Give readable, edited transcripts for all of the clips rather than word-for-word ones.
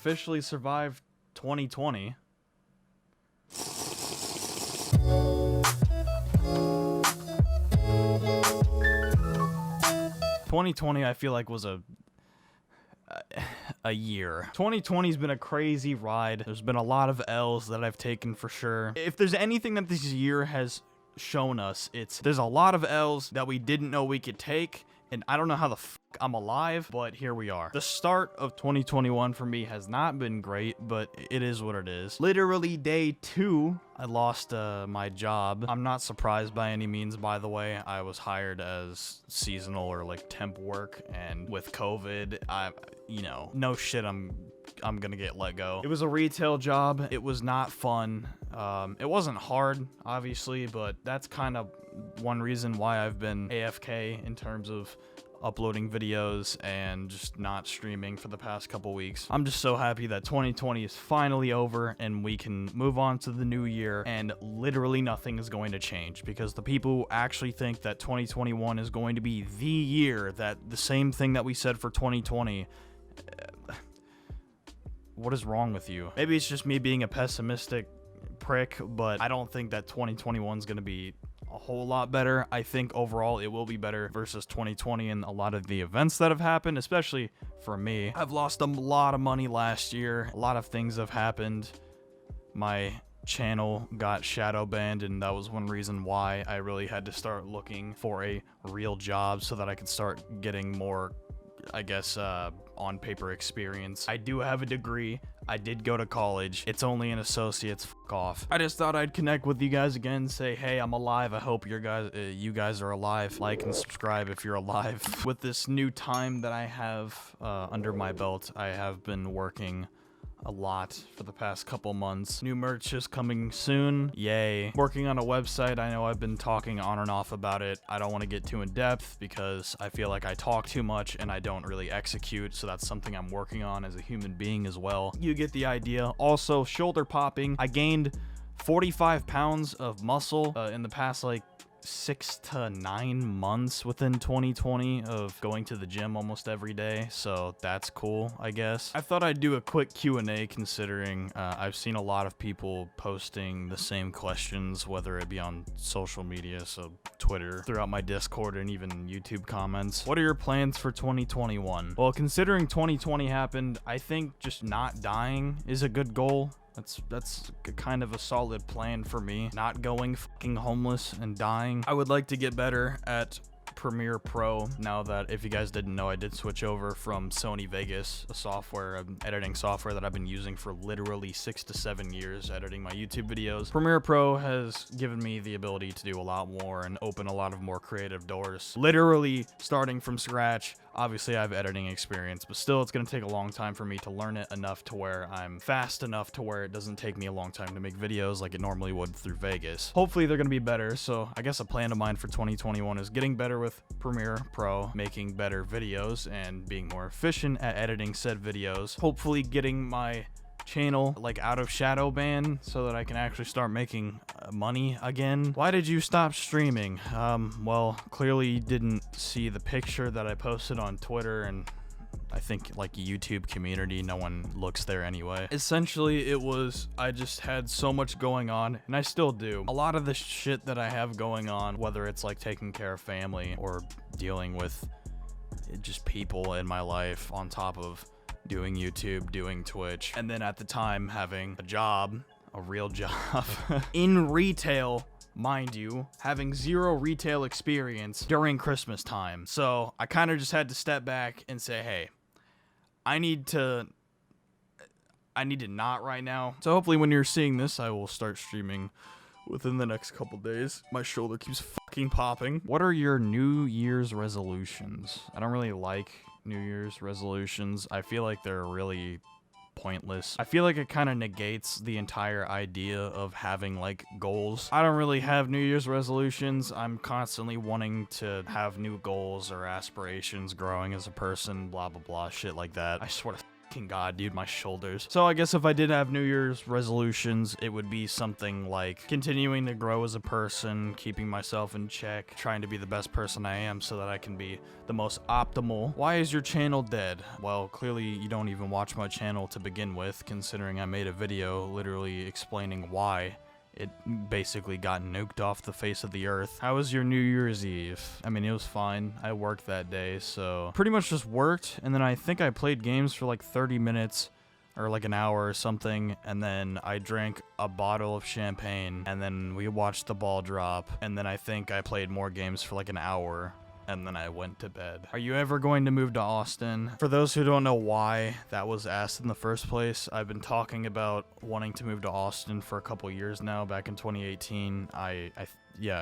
officially survived 2020. I feel like was a year. 2020's been a crazy ride. There's been a lot of L's that I've taken for sure. If there's anything that this year has shown us, there's a lot of L's that we didn't know we could take, and I don't know how the fuck I'm alive, but here we are. The start of 2021 for me has not been great, but it is what it is. Literally day 2, I lost my job. I'm not surprised by any means, by the way. I was hired as seasonal or like temp work, and with COVID, no shit, I'm gonna get let go. It was a retail job. It was not fun. It wasn't hard, obviously, but that's kind of one reason why I've been AFK in terms of uploading videos and just not streaming for the past couple weeks. I'm just so happy that 2020 is finally over and we can move on to the new year and literally nothing is going to change, because the people who actually think that 2021 is going to be the year, that the same thing that we said for 2020, what is wrong with you? Maybe it's just me being a pessimistic prick, but I don't think that 2021 is going to be a whole lot better. I think overall it will be better versus 2020 and a lot of the events that have happened, especially for me. I've lost a lot of money last year. A lot of things have happened. My channel got shadow banned, and that was one reason why I really had to start looking for a real job so that I could start getting more, I guess, on paper experience. I do have a degree. I did go to college. It's only an associate's. Fuck off. I just thought I'd connect with you guys again, say, hey, I'm alive. I hope you guys are alive. Like and subscribe if you're alive. With this new time that I have under my belt, I have been working a lot for the past couple months. New merch is coming soon. Yay. Working on a website. I know I've been talking on and off about it. I don't want to get too in depth because I feel like I talk too much and I don't really execute, so that's something I'm working on as a human being as well. You get the idea. Also, shoulder popping. I gained 45 pounds of muscle in the past like 6 to 9 months within 2020 of going to the gym almost every day, so that's cool, I guess. I thought I'd do a quick Q&A considering I've seen a lot of people posting the same questions, whether it be on social media, so Twitter, throughout my Discord, and even YouTube comments. What are your plans for 2021? Well, considering 2020 happened, I think just not dying is a good goal. That's kind of a solid plan for me. Not going fucking homeless and dying. I would like to get better at Premiere Pro. Now that, if you guys didn't know, I did switch over from Sony Vegas, an editing software that I've been using for literally 6 to 7 years, editing my YouTube videos. Premiere Pro has given me the ability to do a lot more and open a lot of more creative doors. Literally starting from scratch. Obviously, I have editing experience, but still, it's going to take a long time for me to learn it enough to where I'm fast enough to where it doesn't take me a long time to make videos like it normally would through Vegas. Hopefully, they're going to be better, so I guess a plan of mine for 2021 is getting better with Premiere Pro, making better videos, and being more efficient at editing said videos. Hopefully, getting my channel like out of shadow ban so that I can actually start making money again. Why did you stop streaming? Well, clearly you didn't see the picture that I posted on Twitter, and I think like YouTube community, no one looks there anyway. Essentially, it was, I just had so much going on, and I still do. A lot of the shit that I have going on, whether it's like taking care of family or dealing with just people in my life on top of doing YouTube, doing Twitch, and then at the time having a job, a real job, in retail, mind you, having zero retail experience during Christmas time. So I kind of just had to step back and say, hey, I need to not right now. So hopefully when you're seeing this, I will start streaming within the next couple days. My shoulder keeps fucking popping. What are your New Year's resolutions? I don't really like New Year's resolutions. I feel like they're really pointless. I feel like it kind of negates the entire idea of having like goals. I don't really have New Year's resolutions. I'm constantly wanting to have new goals or aspirations, growing as a person, blah blah blah, shit like that. I swear to fucking god, dude, my shoulders. So I guess if I did have New Year's resolutions, it would be something like continuing to grow as a person, keeping myself in check, trying to be the best person I am so that I can be the most optimal. Why is your channel dead? Well, clearly you don't even watch my channel to begin with, considering I made a video literally explaining why it basically got nuked off the face of the earth. How was your New Year's Eve? I mean, it was fine. I worked that day, so pretty much just worked, and then I think I played games for like 30 minutes or like an hour or something, and then I drank a bottle of champagne, and then we watched the ball drop, and then I think I played more games for like an hour, and then I went to bed. Are you ever going to move to Austin? For those who don't know why that was asked in the first place, I've been talking about wanting to move to Austin for a couple years now. Back in 2018, I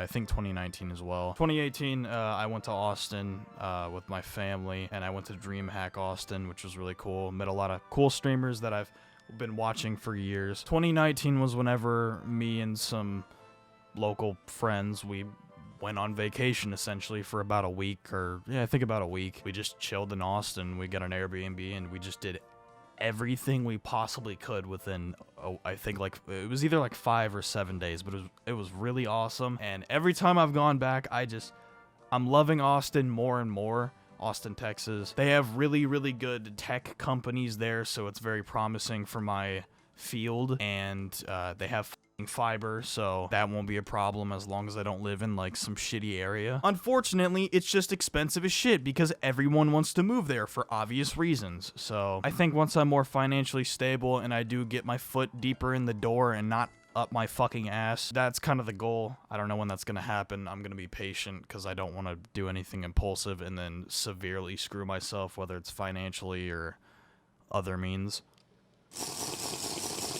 think 2019 as well. 2018, I went to Austin with my family, and I went to DreamHack Austin, which was really cool. Met a lot of cool streamers that I've been watching for years. 2019 was whenever me and some local friends, we went on vacation essentially for about a week, or yeah, I think about a week. We just chilled in Austin. We got an Airbnb and we just did everything we possibly could within, I think like, it was either like 5 or 7 days, but it was really awesome. And every time I've gone back, I'm loving Austin more and more. Austin, Texas. They have really, really good tech companies there, so it's very promising for my field, and they have fiber, so that won't be a problem as long as I don't live in like some shitty area. Unfortunately, it's just expensive as shit because everyone wants to move there for obvious reasons. So I think once I'm more financially stable and I do get my foot deeper in the door and not up my fucking ass, that's kind of the goal. I don't know when that's gonna happen. I'm gonna be patient because I don't want to do anything impulsive and then severely screw myself, whether it's financially or other means.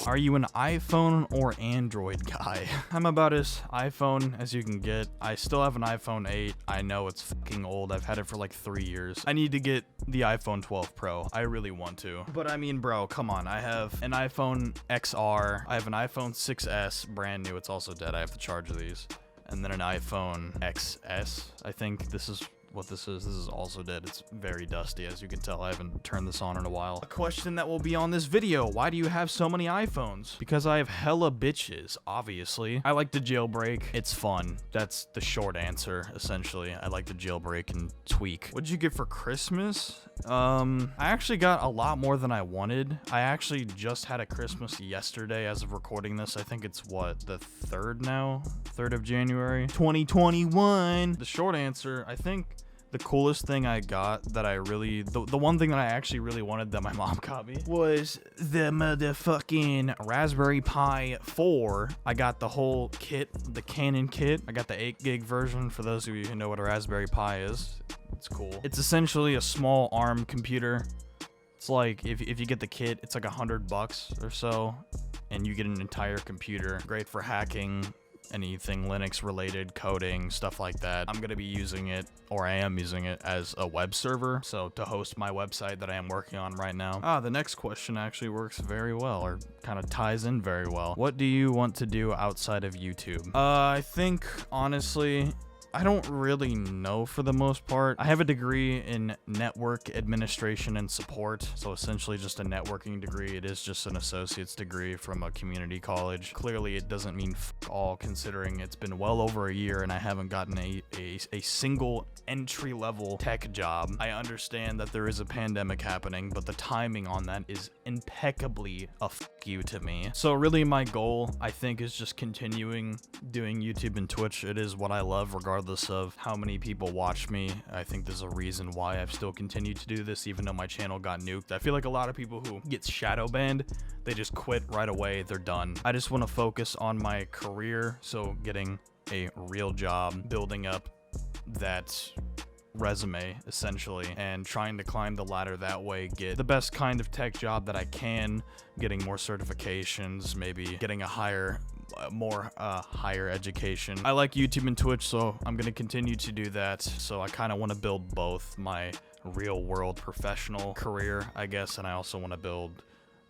Are you an iPhone or Android guy? I'm about as iPhone as you can get. I still have an iPhone 8. I know it's fucking old. I've had it for like 3 years. I need to get the iPhone 12 Pro. I really want to. But I mean, bro, come on. I have an iPhone XR. I have an iPhone 6S, brand new. It's also dead. I have to charge these. And then an iPhone XS. I think this is what this is. This is also dead. It's very dusty, as you can tell. I haven't turned this on in a while. A question that will be on this video: why do you have so many iPhones? Because I have hella bitches, obviously. I like to jailbreak. It's fun. That's the short answer, essentially. I like to jailbreak and tweak. What'd you get for Christmas? I actually got a lot more than I wanted. I actually just had a Christmas yesterday as of recording this. I think it's what, the 3rd now? 3rd of January, 2021. The short answer, I think the coolest thing I got that I really, the one thing that I actually really wanted that my mom got me was the motherfucking Raspberry Pi 4. I got the whole kit, the Canon kit. I got the 8 gig version for those of you who know what a Raspberry Pi is. It's cool. It's essentially a small ARM computer. It's like, if you get the kit, it's like $100 or so, and you get an entire computer. Great for hacking, anything Linux related, coding, stuff like that. I'm gonna be using it, or I am using it as a web server, so to host my website that I am working on right now. The next question actually works very well, or kind of ties in very well. What do you want to do outside of YouTube? I think, honestly, I don't really know for the most part. I have a degree in network administration and support, so essentially just a networking degree. It is just an associate's degree from a community college. Clearly, it doesn't mean f all, considering it's been well over a year and I haven't gotten a single entry-level tech job. I understand that there is a pandemic happening, but the timing on that is impeccably a f you to me. So really my goal, I think, is just continuing doing YouTube and Twitch. It is what I love, regardless of how many people watch me. I think there's a reason why I've still continued to do this, even though my channel got nuked. I feel like a lot of people who get shadow banned, they just quit right away. They're done. I just want to focus on my career, so getting a real job, building up that resume essentially, and trying to climb the ladder that way, get the best kind of tech job that I can, getting more certifications, maybe getting a higher education. I like YouTube and Twitch, so I'm gonna continue to do that. So I kind of want to build both my real world professional career, I guess, and I also want to build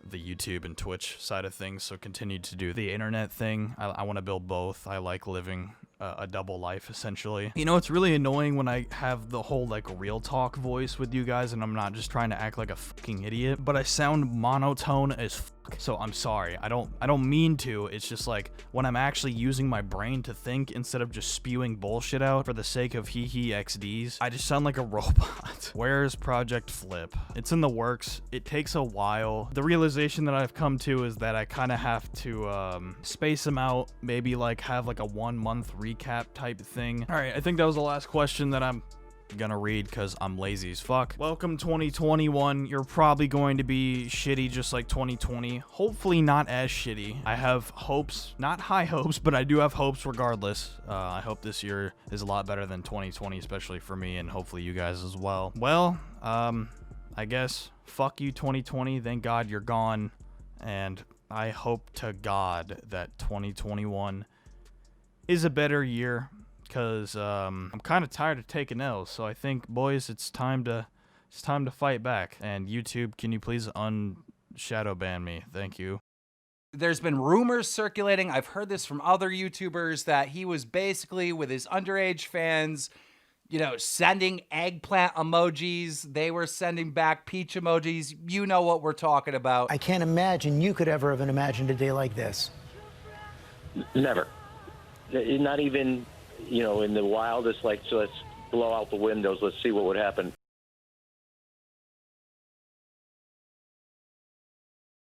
the YouTube and Twitch side of things, so continue to do the internet thing. I want to build both. I like living a double life, essentially. You know, it's really annoying when I have the whole, like, real talk voice with you guys, and I'm not just trying to act like a fucking idiot, but I sound monotone as fuck. So I'm sorry. I don't mean to. It's just like when I'm actually using my brain to think instead of just spewing bullshit out for the sake of hee XDs, I just sound like a robot. Where's Project Flip? It's in the works. It takes a while. The realization that I've come to is that I kind of have to space them out, maybe like have like a 1 month recap type thing. All right, I think that was the last question that I'm gonna read because I'm lazy as fuck. Welcome 2021. You're probably going to be shitty just like 2020. Hopefully not as shitty. I have hopes, not high hopes, but I do have hopes regardless. I hope this year is a lot better than 2020, especially for me and hopefully you guys as well. Well, I guess fuck you 2020. Thank God you're gone. And I hope to God that 2021 is a better year. Because I'm kind of tired of taking L's, so I think, boys, it's time to fight back. And YouTube, can you please unshadow ban me? Thank you. There's been rumors circulating, I've heard this from other YouTubers, that he was basically with his underage fans, you know, sending eggplant emojis. They were sending back peach emojis. You know what we're talking about. I can't imagine you could ever have imagined a day like this. Never. Not even, you know, in the wildest, like, so let's blow out the windows, let's see what would happen.